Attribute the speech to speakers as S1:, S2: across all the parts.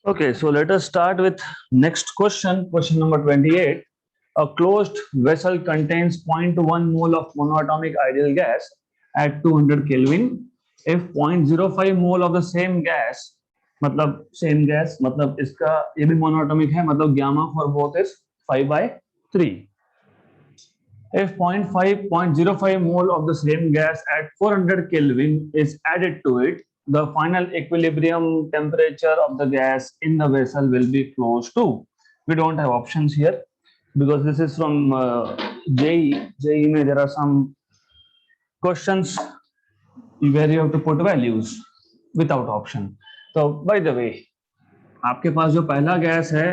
S1: Okay, so let us start with next question. Question number 28. A closed vessel contains 0.1 mole of monoatomic ideal gas at 200 Kelvin. If 0.05 mole of the same gas, मतलब same gas, मतलब इसका ये भी monoatomic है, मतलब gamma for both is 5/3. If 0.05 mole of the same gas at 400 Kelvin is added to it, the final equilibrium temperature of the gas in the vessel will be close to. We don't have options here because this is from JEE. JEE mein there are some questions where you have to put values without option. So by the way, आपके पास जो पहला gas है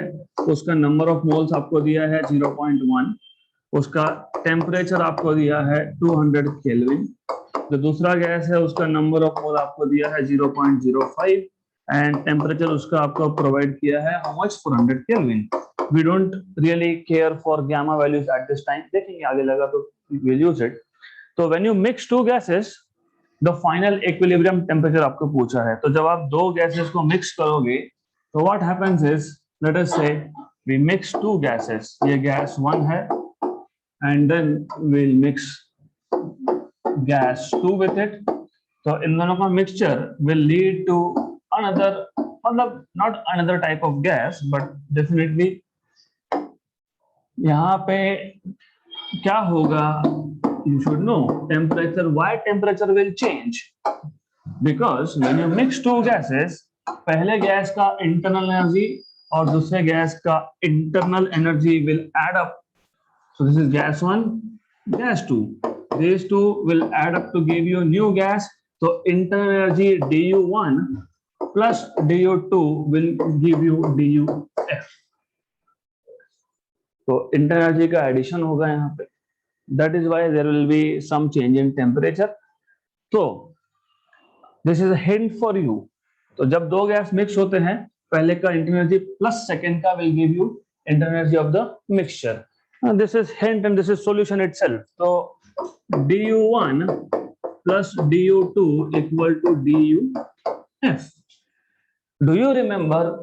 S1: उसका number of moles आपको दिया है 0.1, उसका temperature आपको दिया है 200 केल्विन। जो दूसरा गैस है उसका नंबर ऑफ मोल आपको दिया है 0.05 एंड टेम्परेचर उसका आपको प्रोवाइड किया है how much 400 kelvin. We don't really care for gamma values at this time, देखेंगे आगे लगा तो विल यूज इट। तो when you mix two gases the final equilibrium temperature आपको पूछा है, तो जब आप दो गैसेस को मिक्स करोगे तो what happens is, let us से वी मिक्स टू गैसेस, ये गैस 1 है and then we'll mix gas 2 with it. So इन दोनों का mixture will lead to another, मतलब not another type of gas but definitely यहाँ पे क्या होगा, you should know temperature. Why temperature will change? Because when you mix two gases, पहले gas का internal energy और दूसरे गैस का internal energy will add up. So this is gas 1, gas 2. These two will add up to give you a new gas. So internal energy du1 plus du2 will give you duf. So internal energy का addition होगा यहाँ पे. That is why there will be some change in temperature. So this is a hint for you. तो जब दो gas mix होते हैं, पहले का internal energy plus second का will give you internal energy of the mixture. This is hint and this is solution itself. So du1 plus du2 equal to duf. Do you remember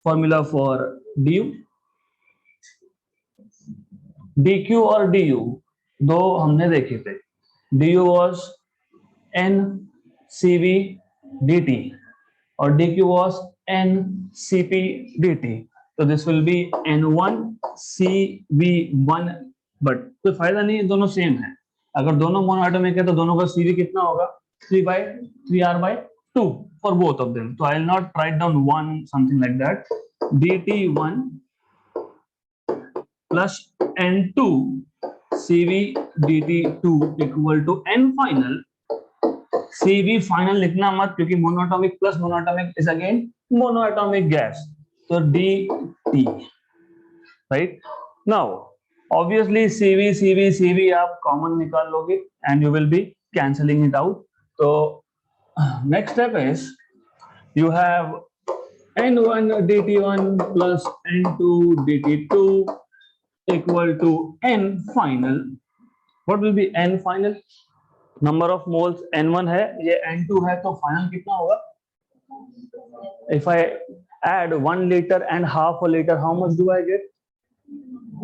S1: formula for du? dq और du दो हमने देखे थे. du was n cv dt और dq was n cp dt. तो this will be n1 cv1, but कोई फायदा नहीं, दोनों सेम है। अगर दोनों मोनोएटॉमिक है तो दोनों का cv कितना होगा, 3/3r/2 for both of them. तो I will not write down 1 something like that. dt1 plus n2 cv dt2 equal to n final. cv final लिखना मत, क्योंकि monoatomic plus monoatomic is again monoatomic gas. So dt, right? Now, obviously CV आप common निकाल लोगे and you will be cancelling it out. So next step is you have n1 dt1 plus n2 dt2 equal to n final. What will be n final? Number of moles n1 है, ये n2 है, तो final कितना होगा? If I add 1 liter and half a liter, how much do I get?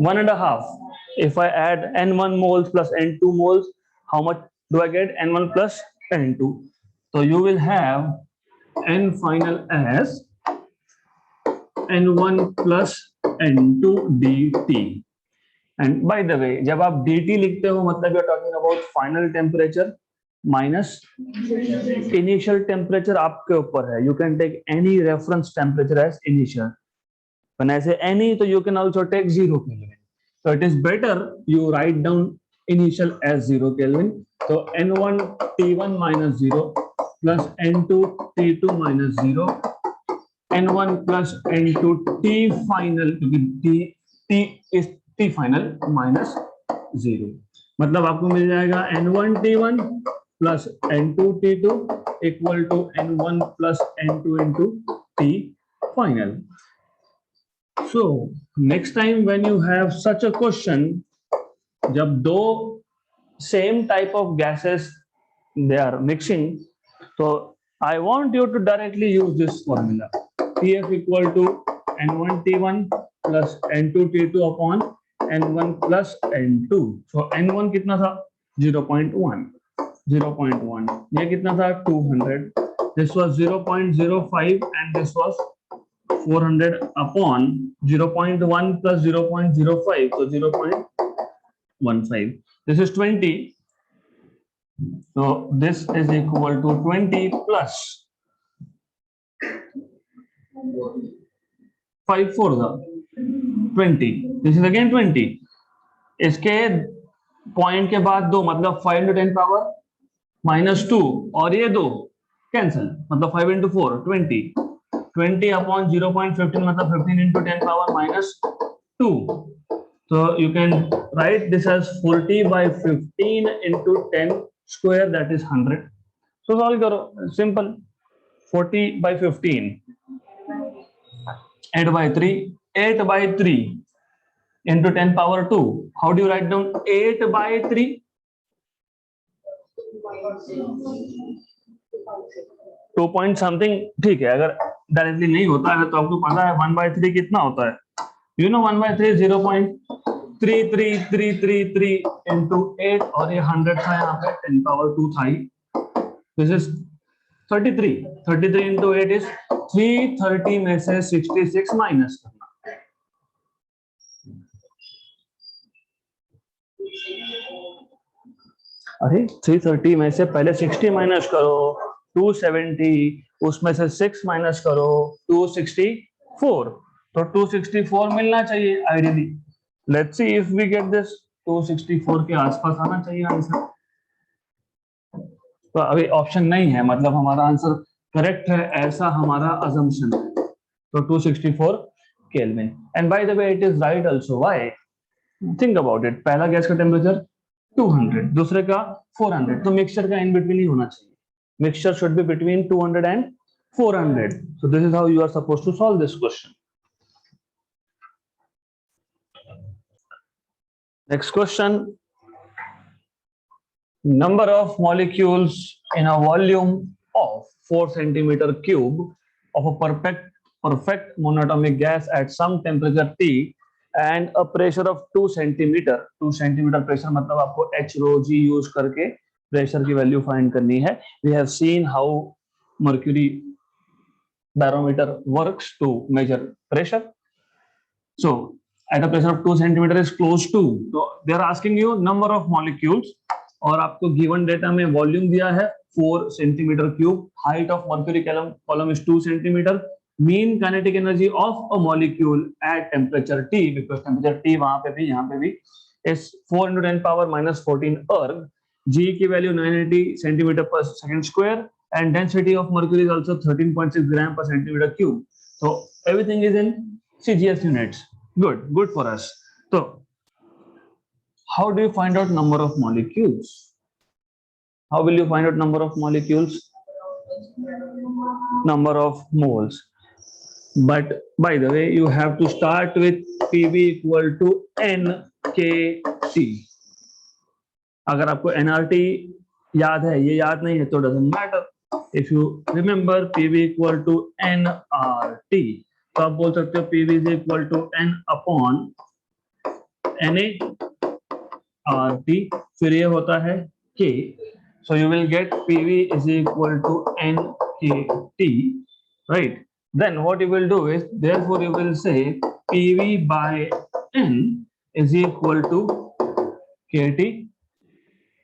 S1: 1.5. If I add n1 moles plus n2 moles, how much do I get? N1 plus n2. So you will have n final as n1 plus n2 dt. And by the way, जब आप dt लिखते हो मतलब you are talking about final temperature minus initial temperature आपके ऊपर है। You can take any reference temperature as initial. When I say any, तो you can also take 0 kelvin. So it is better you write down initial as 0 Kelvin. So N1 T1 minus 0 plus N2 T2 minus 0, N1 plus N2 T final, क्योंकि T is T final minus 0, मतलब आपको मिल जाएगा N1 T1 plus N2 T2 equal to N1 plus N2 into T final. So next time when you have such a question, जब दो same type of gases they are mixing, so I want you to directly use this formula. TF equal to N1 T1 plus N2 T2 upon N1 plus N2. So N1 कितना था 0.1, 0.1, ये कितना था 200, this was 0.05 and this was 400 upon 0.1 plus 0.05, so 0.15. This is 20. So this is equal to 20 plus 5 for the 20. This is again 20. इसके point के बाद दो मतलब 5 into 10 power minus 2 और ये दो कैंसिल मतलब 5 into 4 20. 20 upon 0.15 मतलब 15 into 10 power minus 2. So you can write this as 40 by 15 into 10 square, that is 100. So solve करो, simple. 40 by 15, 8 by 3, 8 by 3 into 10 power 2. How do you write down 8 by 3? 2 point something, ठीक है. अगर directly नहीं होता है तो आपको पता है 1 by 3 कितना होता है. You know 1 by 3 0.33333 into 8 और ये 100 था यहाँ पे 10 power 2 था ही. This is 33. 33 into 8 is 330 में से 66 माइनस करना. अरे 330 में से पहले 60 माइनस करो 270, उसमें से 6 माइनस करो 264, तो 264 मिलना चाहिए ideally. Let's see if we get this. 264 के आसपास आना चाहिए आंसर. तो अभी ऑप्शन नहीं है मतलब हमारा आंसर करेक्ट है ऐसा हमारा अजम्पशन है. तो 264 kelvin. And by the way it is right also. Why? Think about it. पहला गैस का टेम्परेचर 200, दूसरे का 400, तो मिक्सचर का इन बिटवीन ही होना चाहिए. Mixture should be between 200 and 400. So this is how you are supposed to solve this question. Next question. Number of molecules in a volume of 4 centimeter cube of a perfect monatomic gas at some temperature T and a pressure of 2 centimeter. 2 centimeter pressure मतलब आपको H rho G use करके pressure की value find करनी है. We have seen how mercury barometer works to measure pressure. So at a pressure of 2 centimeter is close to. So they are asking you number of molecules. और आपको given data में volume दिया है 4 centimetre cube. Height of mercury column is 2 centimetre. Mean kinetic energy of a molecule at temperature T, because temperature T वहां पे भी यहाँ पे भी, is 4 into 10 power minus 14 erg. G की वैल्यू 980 सेंटीमीटर पर second square and density of mercury is also 13.6 ग्राम पर centimetre cube. So everything is in CGS units. Good for us. So how do you find out number of molecules? How will you find out number of molecules? Number of moles. But by the way, you have to start with PV equal to NKT. अगर आपको NRT याद है, ये याद नहीं है तो doesn't matter. If you remember PV equal to NRT, तो आप बोल सकते हो PV is equal to N upon Na RT, फिर ये होता है K. So you will get PV is equal to NKT, right? Then what you will do is, therefore you will say PV by N is equal to KT.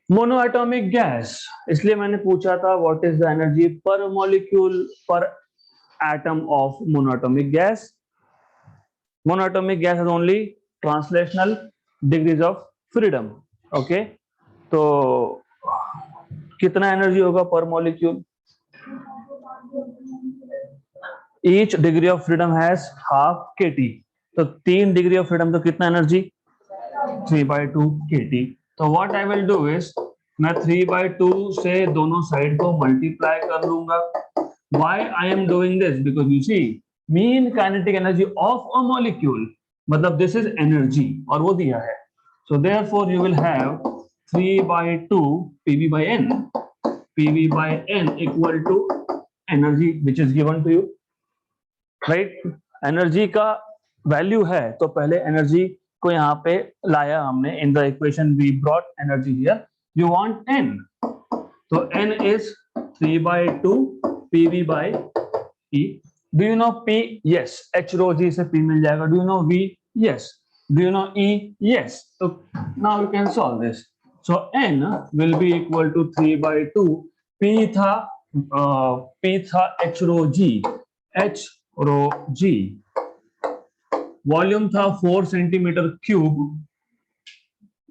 S1: Monoatomic gas, इसलिए मैंने पूछा था what is the energy per molecule per atom of monoatomic gas. Monoatomic gas has only translational degrees of freedom. Okay, तो कितना energy होगा per molecule? Each degree of freedom has half kT. तो 3 degree of freedom तो कितना energy? 3/2 kT. तो what I will do is, मैं 3/2 से दोनों साइड को मल्टीप्लाई कर लूंगा. Why I am doing this? Because you see mean kinetic energy of a molecule, मतलब दिस इज एनर्जी और वो दिया है. So therefore you will have 3/2 PV by N. PV by N equal to energy which is given to you. Right. Energy का value है तो पहले energy को यहाँ पे लाया हमने, in the equation we brought energy here. You want n, तो n is 3/2 pv by e. Do you know p? Yes. h rho g से p मिल जाएगा. Do you know v? Yes. Do you know e? Yes. So now you can solve this. So n will be equal to 3/2. p था h rho g. h rho g. Volume था 4 centimetre cube,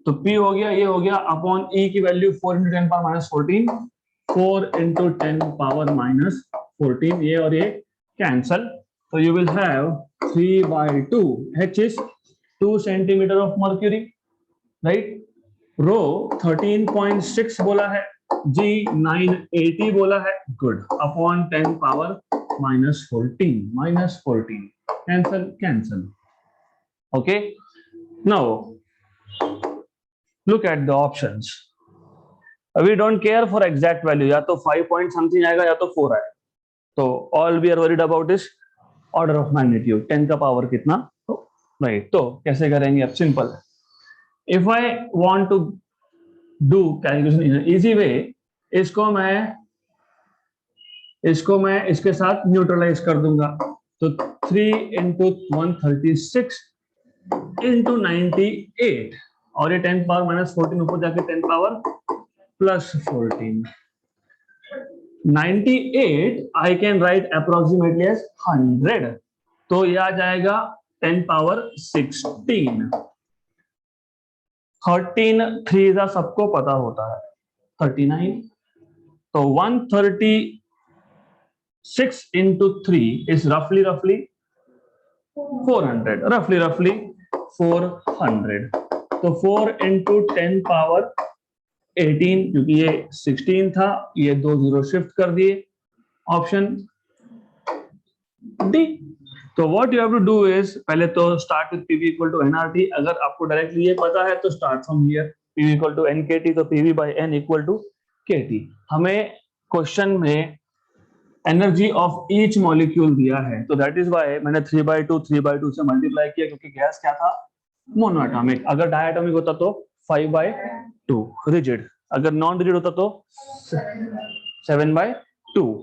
S1: तो P हो गया, ये हो गया, upon E की value 4 into 10 power minus 14, 4 into 10 power minus 14, ये और ये कैंसल, तो you will have 3/2. H is 2 centimeter of mercury, right? Rho 13.6 बोला है, G 980 बोला है, good, upon 10 power minus 14, cancel. Okay, now look at the options. We don't care for exact value, या तो 5 point something आएगा या तो 4 आएगा, तो all we are worried about is order of magnitude, 10 का पावर कितना, राइट. तो कैसे करेंगे, अब सिंपल है. If I want to do calculation in an easy way, इसको मैं इसके साथ न्यूट्रलाइज कर दूंगा, तो 3 into 136 into 98, और ये 10 पावर माइनस 14 ऊपर जाके 10 power plus 14. 98 I can write approximately as 100, तो ये आ जाएगा 10 पावर 16. 13 3 का सबको पता होता है 39, तो 136 into 3 is roughly 400, roughly 400. तो 4 into 10 पावर 18, क्योंकि ये 16 था, ये 2 0 शिफ्ट कर दिए, ऑप्शन डी. तो what you have to do is, पहले तो start with PV equal to NRT. अगर आपको डायरेक्टली ये पता है तो start from here, PV equal to NKT, तो PV by N equal to KT. हमें क्वेश्चन में एनर्जी ऑफ ईच मॉलिक्यूल दिया है, तो दैट इज व्हाई मैंने 3/2 से मल्टीप्लाई किया, क्योंकि गैस क्या था, मोनोएटॉमिक. अगर डायटॉमिक होता तो 5/2 रिजिड, अगर नॉन रिजिड होता तो 7/2.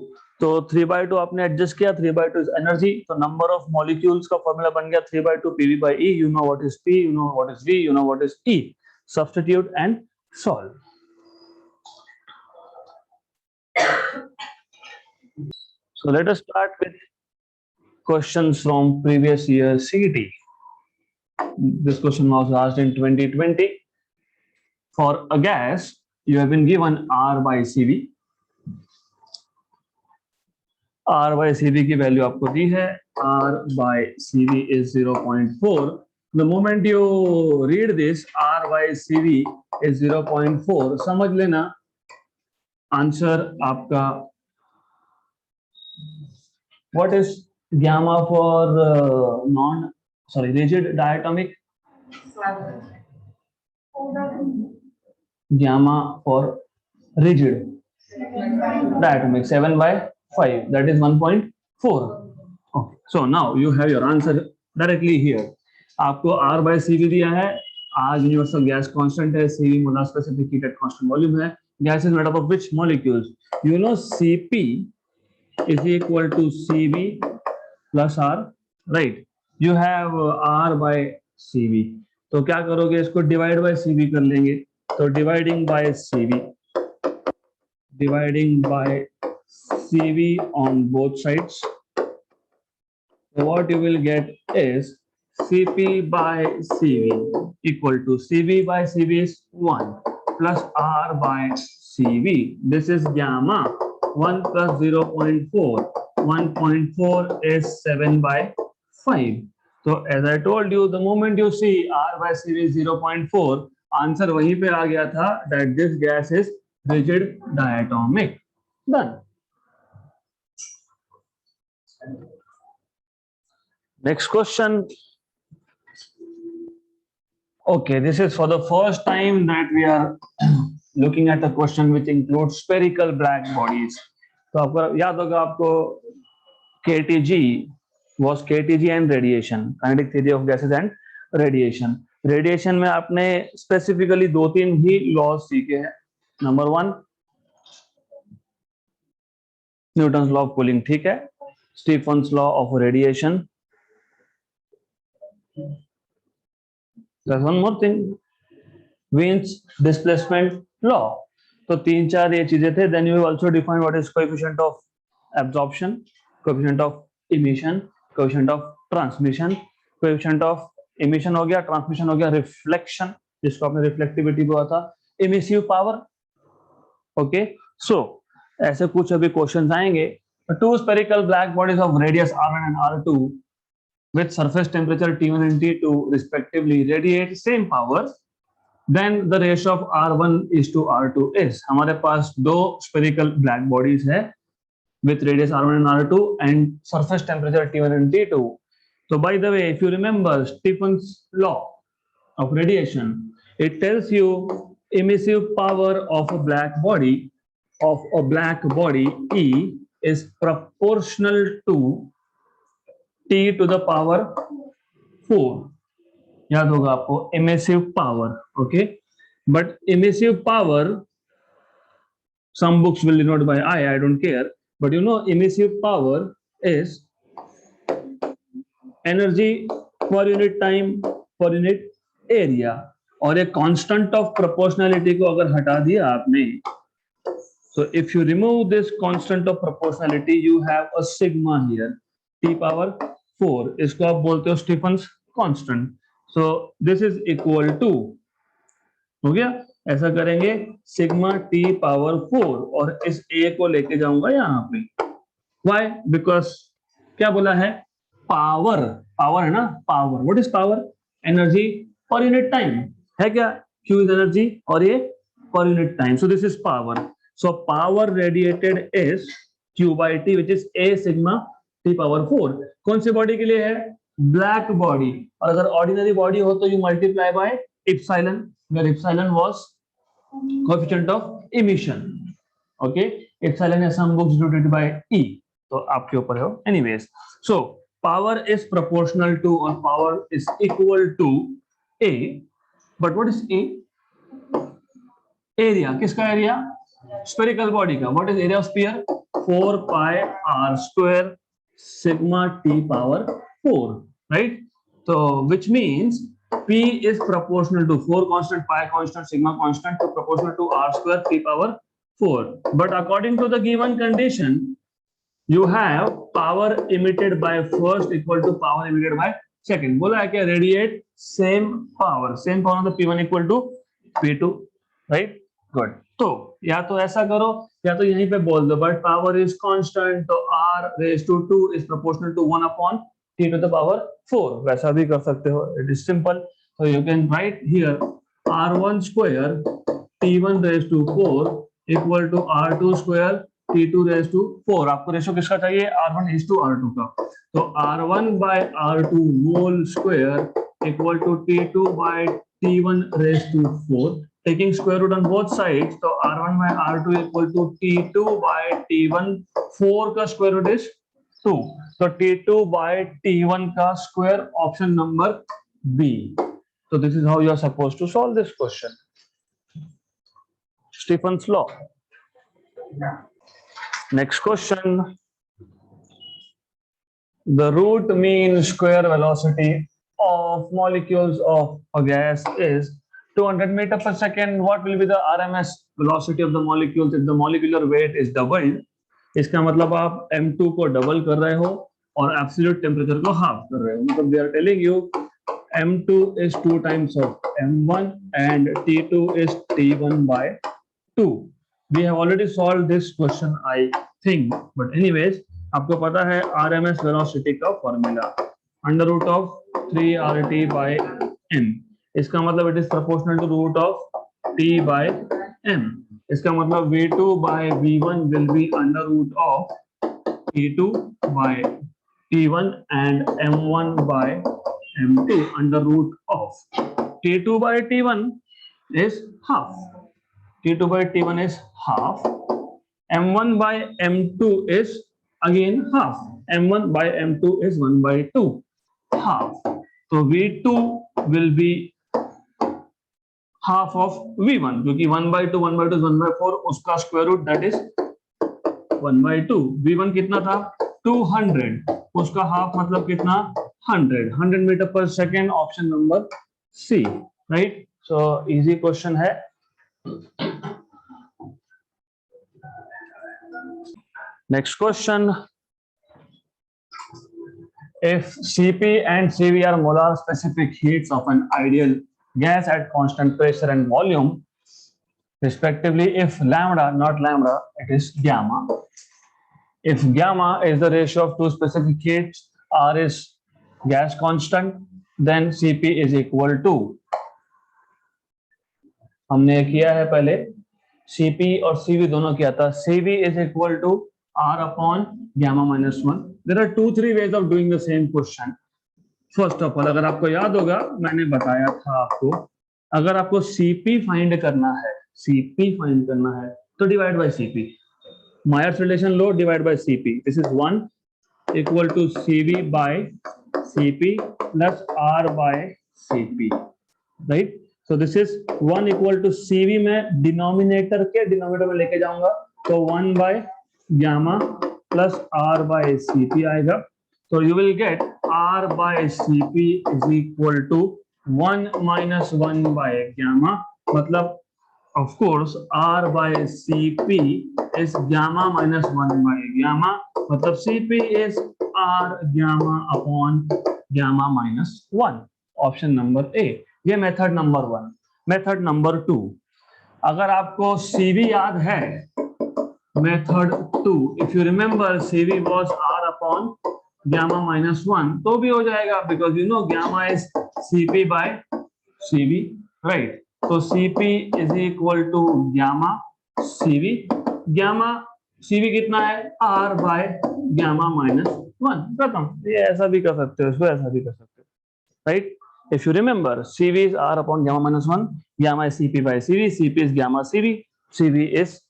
S1: तो 3/2 आपने एडजस्ट किया, 3/2 इज एनर्जी, तो नंबर ऑफ मॉलिक्यूल्स का फॉर्मूला बन गया 3/2 PV by E. You know what is P, you know what is V, you know what is E. Substitute and solve. So let us start with questions from previous year CET. This question was asked in 2020. For a gas, you have been given R by CV. R by CV की value आपको दी है, R by CV is 0.4. The moment you read this, R by CV is 0.4, समझ लेना answer आपका. What is gamma for rigid diatomic? Gamma for rigid diatomic 7/5, that is 1.4. Okay, so now you have your answer directly here. आपको R by CV दिया है, R universal gas constant है, CV molar specific heat at constant volume है. Gas is made up of which molecules? You know Cp is equal to Cv plus R, right? You have R by Cv, तो क्या करोगे, इसको divide by Cv कर लेंगे, तो dividing by Cv on both sides, so what you will get is Cp by Cv equal to Cv by Cv is 1 plus R by Cv. This is gamma. 1 plus 0.4. 1.4 is 7/5. So as I told you, the moment you see R by CV is 0.4, answer वहीं पे आ गया था, that this gas is rigid diatomic. Done. Next question. Okay, this is for the first time that we are looking at a question which includes spherical black bodies. तो आपको याद होगा, आपको KTG was KTG and radiation, kinetic theory of gases and radiation. Radiation में आपने specifically 2-3 ही laws सीखे हैं. Number 1 Newton's law of cooling, ठीक है. Stefan's law of radiation. There's one more thing, Wien's displacement law. तो 3-4 ये चीजें थे. Then you will also define what is coefficient of absorption, coefficient of emission, coefficient of transmission. coefficient of emission हो गया, transmission हो गया, reflection जिसको आपने रिफ्लेक्टिविटी बोला था, इमिसिव पावर. ओके, सो ऐसे कुछ अभी क्वेश्चंस आएंगे. Two spherical black bodies of radius r1 and r2 with surface temperature T1 and T2 respectively radiate same power, then the ratio of r1 is to r2 is. हमारे पास दो spherical black bodies है with radius r1 and r2 and surface temperature T1 and T2. So by the way, if you remember Stephen's law of radiation, it tells you emissive power of a black body E is proportional to T to the power 4. याद होगा आपको emissive power, okay? But emissive power, some books will denote by I don't care, but you know emissive power is energy per unit time per unit area. और एक constant of proportionality को अगर हटा दिया आपने, so if you remove this constant of proportionality you have a sigma here, T power 4. इसको आप बोलते हो Stefan's constant. So this is equal to, हो गया, ऐसा करेंगे सिग्मा टी पावर 4 और इस ए को लेके जाऊंगा यहाँ पे. व्हाई? बिकॉज क्या बोला है, पावर. पावर है ना, power. What is power? Energy per unit time है क्या? Q इज एनर्जी और ये per unit time. So this is power. So power radiated is Q by T which is A sigma T power 4. कौन सी body के लिए है? Black body. और अगर ऑर्डिनरी बॉडी हो तो you multiply by epsilon, where epsilon was coefficient of emission. Okay, epsilon is some books denoted by E. तो आपके ऊपर है. Anyways, so power is proportional to or power is equal to A, but what is A? Area. किसका area? Spherical body का. what is area of sphere? 4 pi r square sigma t power 4, right? So which means P is proportional to 4 constant, pi constant, sigma constant, to proportional to r square t power 4. But according to the given condition, you have power emitted by first equal to power emitted by second. बोला है क्या? radiate same power on the P1 equal to P2, right? Good. तो या तो ऐसा करो या तो यहीं पे बोल दो, but power is constant, तो r raised to 2 is proportional to 1 upon T to the power 4. वैसा भी कर सकते हो. It is simple. So you can write here r1 square T1 raised to 4 equal to r2 square T2 raised to 4. आपको ratio किसका चाहिए? R1 is to R2 का. तो R1 by R2 whole square equal to T2 by T1 raised to 4. Taking square root on both sides, तो R1 by R2 equal to T2 by T1. 4 का square root is 2. So T2 by T1 का square, option number B. So this is how you are supposed to solve this question. Stephen's law. Next question. The root mean square velocity of molecules of a gas is 200 meter per second. What will be the RMS velocity of the molecules if the molecular weight is doubled? इसका मतलब आप M2 को double कर रहे हो और absolute temperature को half कर रहे हो. मतलब they are telling you M2 is 2 times of M1 and T2 is T1 by 2. We have already solved this question, I think, but anyways, आपको पता है RMS velocity का फॉर्मूला under root of 3RT by M. इसका मतलब it is proportional to root of T by M. इसका मतलब V2 by V1 will be under root of T2 by T1 and M1 by M2 under root of T2 by T1 is half. T2 by T1 is half. M1 by M2 is again half. m1 by m2 is 1 by 2 half. तो v2 will be half of v1 क्योंकि 1 by 2 is 1 by 4 उसका square root that is 1 by 2. v1 कितना था 200 उसका half मतलब कितना 100 metre per second. Option number C right. So easy question है. Next question. If Cp and Cv are molar specific heats of an ideal gas at constant pressure and volume, respectively, if lambda, not lambda, it is gamma. If gamma is the ratio of two specific heats, R is gas constant, then Cp is equal to. हमने किया है पहले Cp और Cv दोनों किया था. Cv is equal to R upon gamma minus 1. There are 2-3 ways of doing the same question. First of all, अगर आपको याद होगा मैंने बताया था आपको, अगर आपको Cp फाइंड करना है तो divide by Cp. Myers relation low, divide by Cp. This is 1 equal to Cv by Cp plus R by Cp. Right? So this is 1 equal to Cv में डिनोमिनेटर के डिनोमिनेटर में लेके जाऊंगा तो 1 by gamma plus R by Cp आएगा. So you will get R by Cp is equal to 1 minus 1 by gamma. मतलब of course R by Cp is gamma minus 1 by gamma. मतलब Cp is R gamma upon gamma minus 1. Option number A. ये method number 1. Method number 2, अगर आपको Cv याद है, method 2, if you remember Cv was R upon gamma minus 1 तो भी हो जाएगा because you know gamma is Cp by Cv, right? तो Cp is equal to gamma Cv. gamma Cv कितना है R by gamma minus 1. खत्म. ये ऐसा भी कर सकते हो, इसको ऐसा भी कर सकते हो, right? If you remember, Cv is R upon gamma minus 1, gamma is Cp by Cv, Cp is gamma Cv, Cv is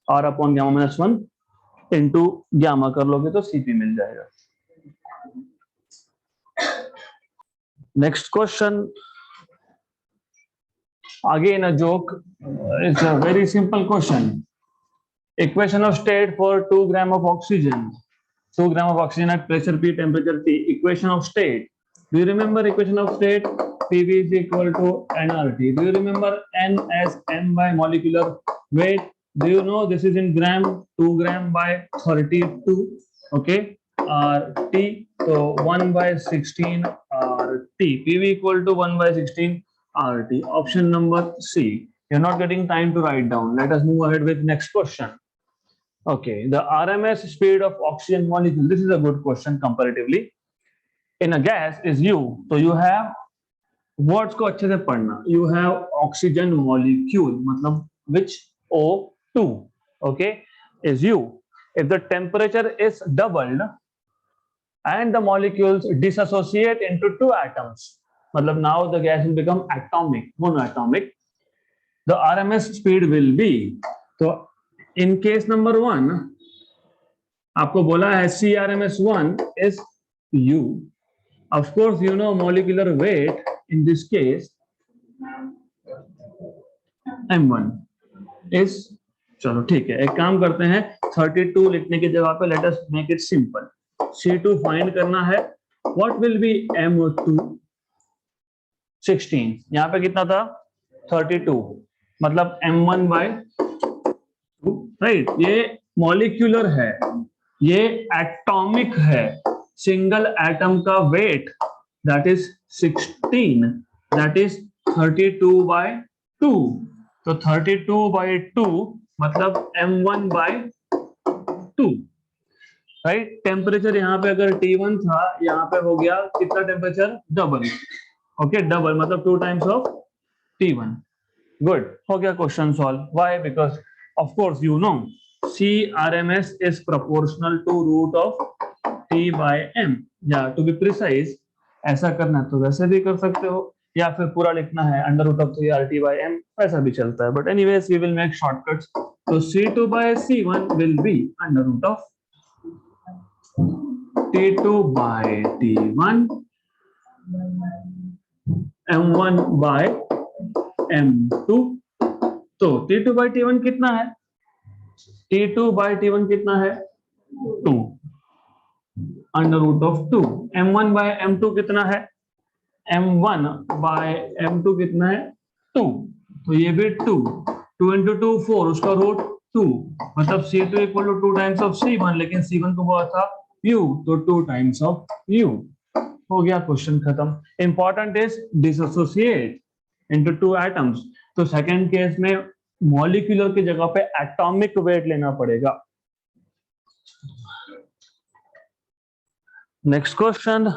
S1: R upon gamma minus 1 into gamma कर लोगे तो Cp मिल जाएगा. Next question. Again a joke. It's a very simple question. Equation of state for 2 gram of oxygen. 2 gram of oxygen at pressure P, temperature T. Equation of state. Do you remember equation of state? Pv is equal to nRT. Do you remember n as m by molecular weight? Do you know this is in gram? 2 gram by 32. Okay. RT. So 1 by 16 RT. Pv equal to 1 by 16 RT. Option number C. You're not getting time to write down. Let us move ahead with next question. Okay. The RMS speed of oxygen molecule. This is a good question comparatively. In a gas is U. So you have words को अच्छे से पढ़ना. You have oxygen molecule, मतलब which O2, okay, is U. If the temperature is doubled and the molecules dissociate into 2 atoms, मतलब now the gas will become atomic, monoatomic, the RMS speed will be. So in case number 1 आपको बोला है CRMS1 is U. Of course, you know molecular weight in this case m1 is. चलो ठीक है, एक काम करते हैं 32 लिखने की जगह पे let us make it simple. C2 find करना है. What will be m2? 16. यहाँ पे कितना था 32, मतलब m1 by 2, राइट? ये मॉलिक्यूलर है, ये एटॉमिक है. सिंगल एटम का weight that is 16, that is 32 by 2. तो 32 by 2 मतलब m1 by 2, राइट? टेम्परेचर यहाँ पे अगर T1 था, यहाँ पे हो गया कितना टेम्परेचर डबल. ओके, डबल मतलब 2 times of T1. गुड, हो गया question solve. Why? Because of course you know CRMS is proportional to root of T by M. या टू बी प्रिसाइज ऐसा करना है तो वैसे भी कर सकते हो, या फिर पूरा लिखना है under root of 3RT by M, वैसा भी चलता है. But anyways we will make shortcuts. तो C2 by C1 will be under root of T2 by T1, M1 by M2। तो T2 by T1 कितना है? T2 by T1 कितना है? 2 under root of 2। M1 by M2 कितना है? M1 by M2 कितना है? 2। तो ये भी 2, 2 into 2 4, उसका रूट 2, मतलब C2 equal to 2 times of C1, लेकिन C1 को बोला था U, तो 2 टाइम्स ऑफ U। हो गया, क्वेश्चन खत्म। Important is dissociate into 2 atoms. तो सेकंड केस में मॉलिक्यूलर की जगह पे एटॉमिक वेट लेना पड़ेगा। Next question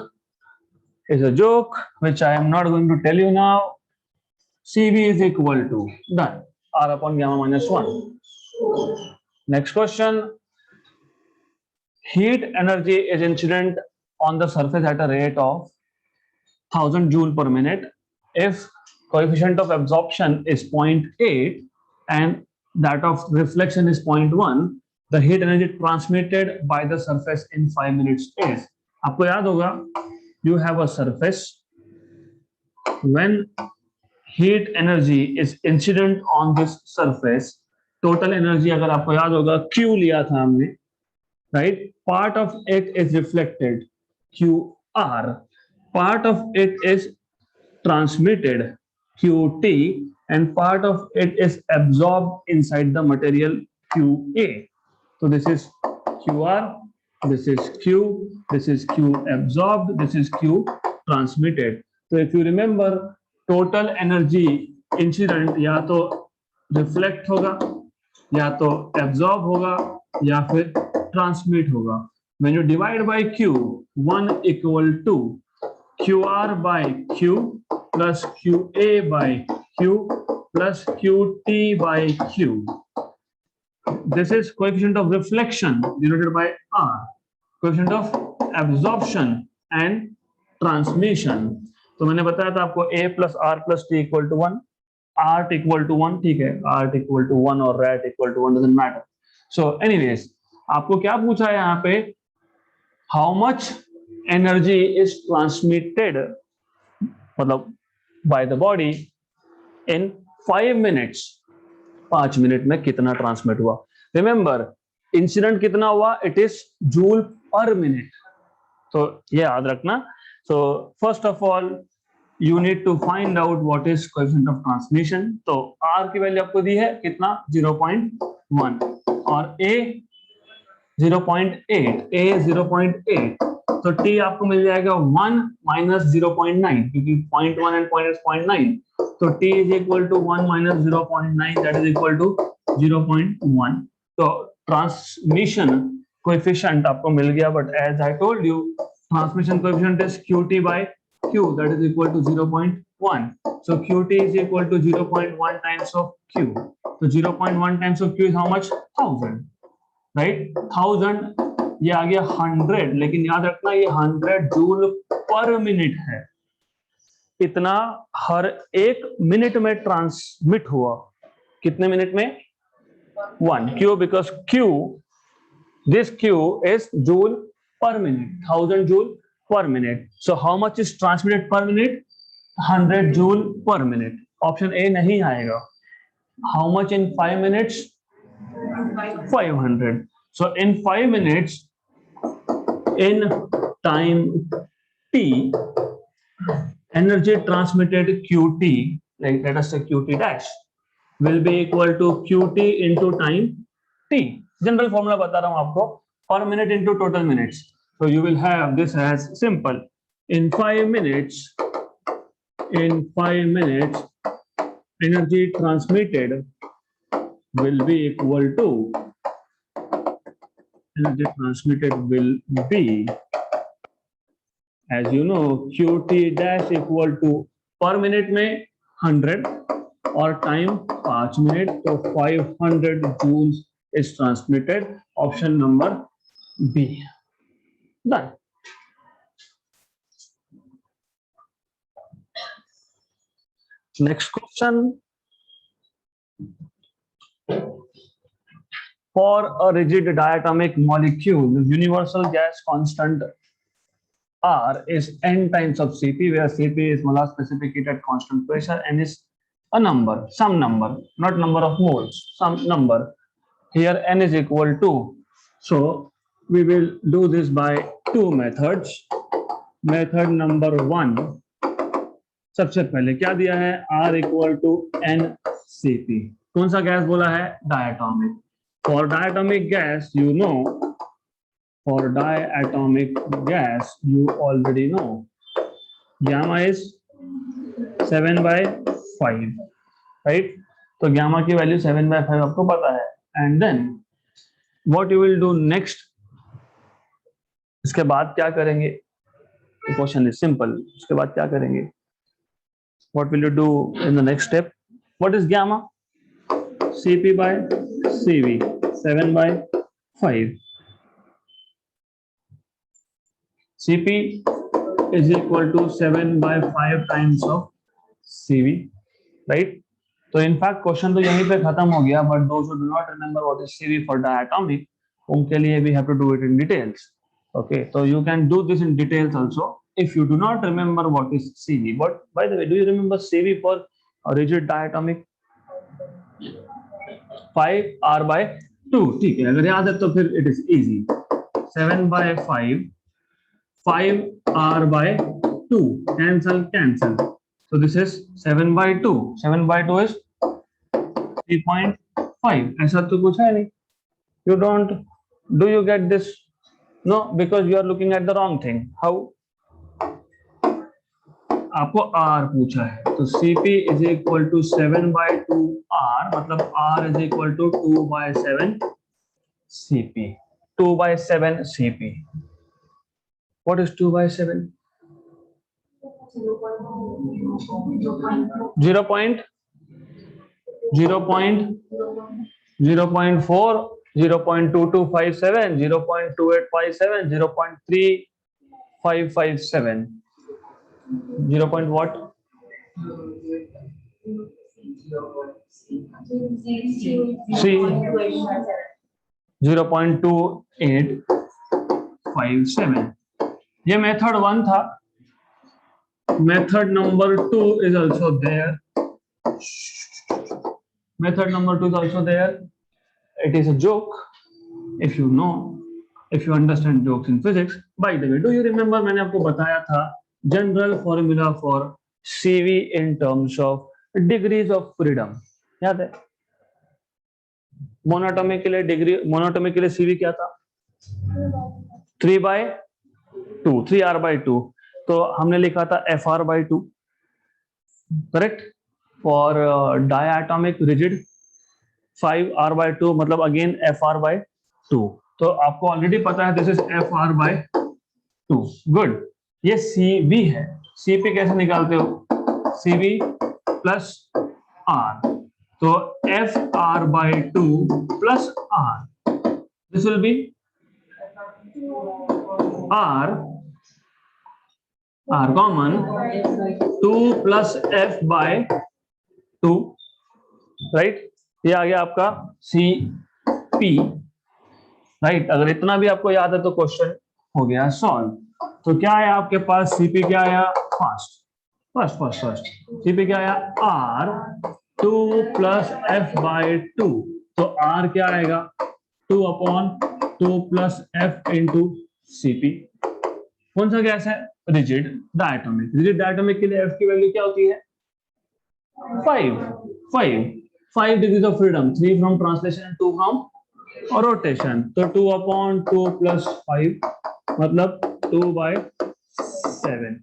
S1: is a joke which I am not going to tell you now. Cv is equal to done R upon gamma minus 1. Next question. Heat energy is incident on the surface at a rate of 1000 joule per minute if coefficient of absorption is 0.8 and that of reflection is 0.1. The heat energy transmitted by the surface in 5 minutes is, आपको याद होगा, you have a surface, when heat energy is incident on this surface, total energy अगर आपको याद होगा Q लिया था हमने, right? Part of it is reflected, QR, part of it is transmitted, QT, and part of it is absorbed inside the material, QA. So this is QR, this is Q, this is Q absorbed, this is Q transmitted. So if you remember, total energy incident या तो reflect होगा, या तो absorb होगा, या फिर transmit होगा. When you divide by Q, 1 equal to QR by Q plus QA by Q plus QT by Q. This is coefficient of reflection denoted by R, coefficient of absorption and transmission. तो मैंने बताया था आपको A plus R plus T equal to 1, R equal to 1, ठीक है, R equal to 1 और rat equal to 1 doesn't matter. So anyways, आपको क्या पूछा है यहाँ पे? How much energy is transmitted, मतलब by the body in 5 minutes, 5 minute में कितना ट्रांसमिट हुआ? रिमेंबर, इंसिडेंट कितना हुआ? इट इज जूल पर मिनट, तो ये याद रखना. So first of all you need to find out what is coefficient of transmission. तो आर की वैल्यू आपको दी है कितना? 0.1 और ए 0.8, तो टी आपको मिल जाएगा 1 माइनस 0.9, क्योंकि 0.1 एंड 0.9, तो t is equal to 1 minus 0.9, that is equal to 0.1. तो ट्रांसमिशन कोएफिशिएंट आपको मिल गया, but as I told you, transmission coefficient is QT by Q, that is equal to 0.1. So QT is equal to 0.1 times of Q. So 0.1 times of Q is how much? 1000, right? 1000, ये आ गया 100, लेकिन याद रखना ये 100 joule पर minute है. इतना हर एक मिनट में ट्रांसमिट हुआ. कितने मिनट में? 1 Q, because Q, this Q is joule per minute, 1000 joule per minute. So how much is transmitted per minute? 100 joule per minute. Option A नहीं आएगा. How much in 5 minutes? 500. So in 5 minutes, in time t, energy transmitted QT, like let us say QT dash, will be equal to QT into time t. General formula बता रहा हूं आपको, per minute into total minutes. So you will have this as simple. In 5 minutes, energy transmitted will be equal to, energy transmitted will be, as you know, QT dash equal to per minute में 100 और time 5 minute, तो 500 joules is transmitted. Option number B. Done. Next question. for a rigid diatomic molecule, universal gas constant R is n times of Cp, where Cp is molar specific heat at constant pressure and is a number, some number, not number of moles, some number. Here n is equal to, so we will do this by two methods. Method number one, सबसे पहले क्या दिया है, R equal to n Cp. कौन सा gas बोला है, diatomic. For diatomic gas you know, for diatomic gas you already know gamma is 7/5, right? तो gamma की वैल्यू 7/5 आपको पता है. And then what you will do next, इसके बाद क्या करेंगे, क्वेश्चन इज सिंपल. उसके बाद क्या करेंगे, what will you do in the next step? What is gamma? Cp by Cv, 7/5. Cp is equal to 7/5 times of Cv, right? तो in fact question तो यहीं पे खत्म हो गया, but those who do not remember what is Cv for diatomic, उनके लिए we have to do it in details. Okay, तो you can do this in details also if you do not remember what is Cv. But by the way, do you remember Cv for a rigid diatomic? 5R/2. ठीक है, अगर याद है तो फिर it is easy. 7/5, 5R/2 cancel. So this is 7/2. 7/2 is 3.5. ऐसा तो कुछ है नहीं. You don't. Do you get this? No, because you are looking at the wrong thing. How? आपको R पूछा है, तो Cp is equal to 7/2 R, मतलब R is equal to 2/7 Cp. 2/7 Cp. What is 2/7? 0.4, 0.2257, 0.2857, 0.3557. 0. What? 0.2857. ये method 1 था. Method number 2 is also there. Method number 2 is also there. It is a joke. If you know, if you understand jokes in physics. By the way, do you remember मैंने आपको बताया था general formula for Cv in terms of degrees of freedom? याद है? Monoatomic के लिए degree, monoatomic के लिए Cv क्या था? 3/2, 3R/2. तो हमने लिखा था FR/2, correct. For diatomic rigid 5R/2, मतलब अगेन FR/2. तो आपको ऑलरेडी पता है दिस इज FR/2. गुड. ये Cv है. Cp कैसे निकालते हो? Cv plus R. तो FR/2 plus R. This will be R common 2 plus F/2, right. ये आ गया आपका Cp, राइट. अगर इतना भी आपको याद है तो क्वेश्चन हो गया सॉल्व. तो क्या है आपके पास? Cp क्या आया? फर्स्ट Cp क्या आया? R 2 plus F/2. तो R क्या आएगा? 2/2 प्लस F इंटू Cp. कौन सा गैस है? Rigid diatomic. रिजिड डायटोमिक के लिए F की वैल्यू क्या होती है? 5 degrees of freedom. 3 from translation, 2 from rotation. तो 2/2 प्लस 5 मतलब 2/7.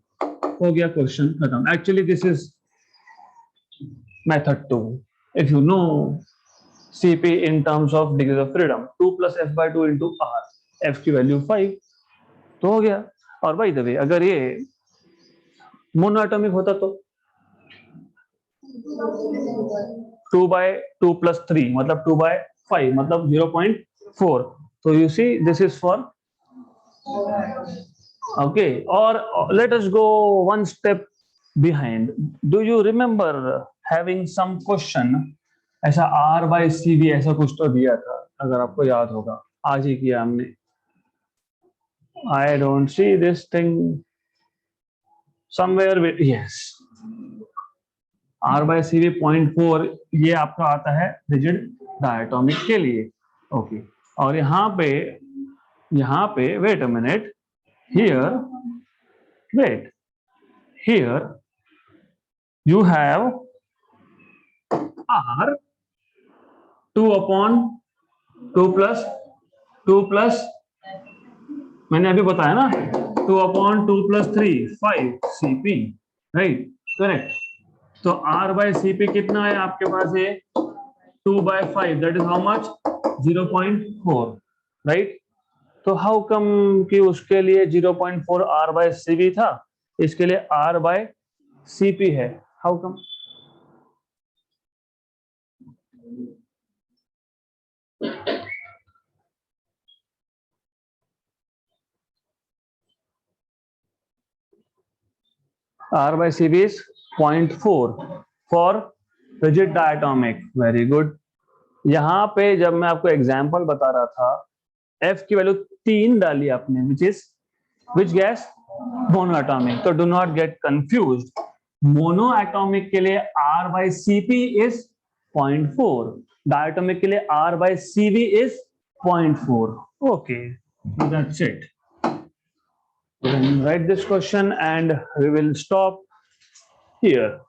S1: हो गया, क्वेश्चन खत्म. Actually this is method 2. If you know Cp in terms of degrees of freedom, 2 plus F/2 into R. F की वैल्यू 5 तो हो गया. और बाय द वे, अगर ये मोनोएटॉमिक होता तो 2/2 plus 3 मतलब 2/5 मतलब 0.4. तो you see this is for okay. Or let us go one step behind. Do you remember having some question ऐसा R/Cv ऐसा कुछ तो दिया था? अगर आपको याद होगा, आज ही किया हमने। I don't see this thing somewhere with, yes, R by C V 0.4, ये आपका आता है रिजिड डायटोमिक के लिए। ओके, और यहाँ पे wait a minute, here wait, here you have R 2 upon 2 plus मैंने अभी बताया ना 2 upon 2 plus 3 5 CP, right, correct. तो R by CP कितना है आपके पास है 2 by 5, that is how much 0.4, right. तो हाउ कम कि उसके लिए 0.4 R by CV था, इसके लिए R by CP है, how come? R by CB is 0.4 for rigid diatomic, very good। यहाँ पे जब मैं आपको एग्जांपल बता रहा था, F की वैल्यू 3 डाली आपने, which gas? मोनोएटॉमिक। तो do not gate confused, monoatomic के लिए R by CP is 0.4, diatomic के लिए R by CV is 0.4। Okay, that's it. Then write this question and we will stop here.